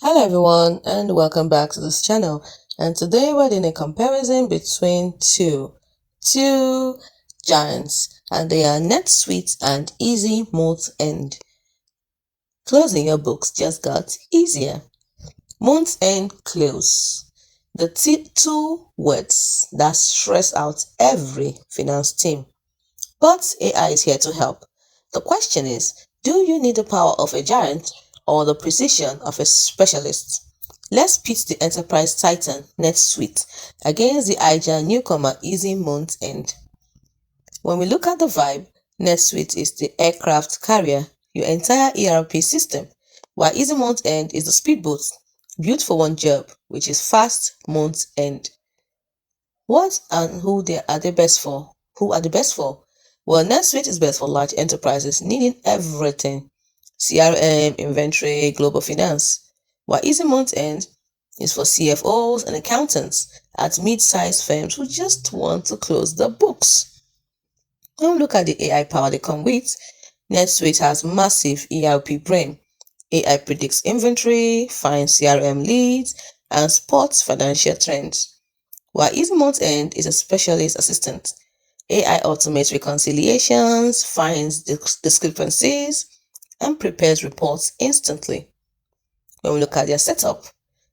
Hello everyone and welcome back to this channel, and today we're doing a comparison between two giants, and they are NetSuite and easy month end. Closing your books just got easier. Month end close, the two words that stress out every finance team. But AI is here to help. The question is, do you need the power of a giant or the precision of a specialist? Let's pit the enterprise titan NetSuite against the agile newcomer easy month end. When we look at the vibe, NetSuite is the aircraft carrier, your entire ERP system, while easy month end is the speedboat built for one job, which is fast month end. What and who are they best for? Who are the best for? Well, NetSuite is best for large enterprises needing everything: CRM, inventory, global finance, while Easy Month End is for CFOs and accountants at mid-sized firms who just want to close the books. When we look at the AI power they come with, NetSuite has massive ERP brain. AI predicts inventory, finds CRM leads, and spots financial trends. While Easy Month End is a specialist assistant. AI automates reconciliations, finds discrepancies, and prepares reports instantly. When we look at their setup,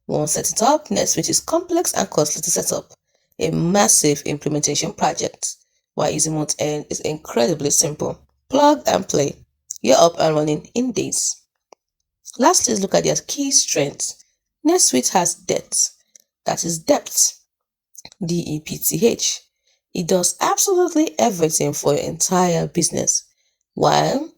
once set it up, NetSuite is complex and costly to set up, a massive implementation project, while Easy Month End is incredibly simple. Plug and play. You're up and running in days. Lastly, let's look at their key strengths. NetSuite has depth. That is depth. DEPTH. It does absolutely everything for your entire business, while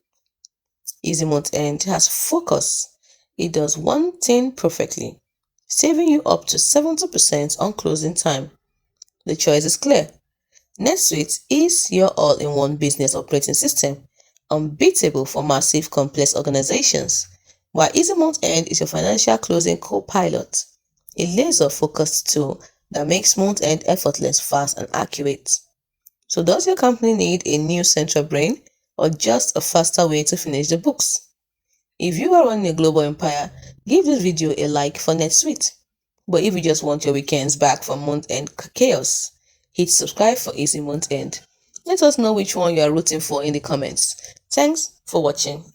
Easy Month End has focus. It does one thing perfectly, saving you up to 70% on closing time. The choice is clear. NetSuite is your all-in-one business operating system, unbeatable for massive complex organizations, while Easy Month End is your financial closing co-pilot, a laser-focused tool that makes month end effortless, fast, and accurate. So does your company need a new central brain or just a faster way to finish the books? If you are running a global empire, give this video a like for NetSuite. But if you just want your weekends back from month end chaos, hit subscribe for easy month end. Let us know which one you are rooting for in the comments. Thanks for watching.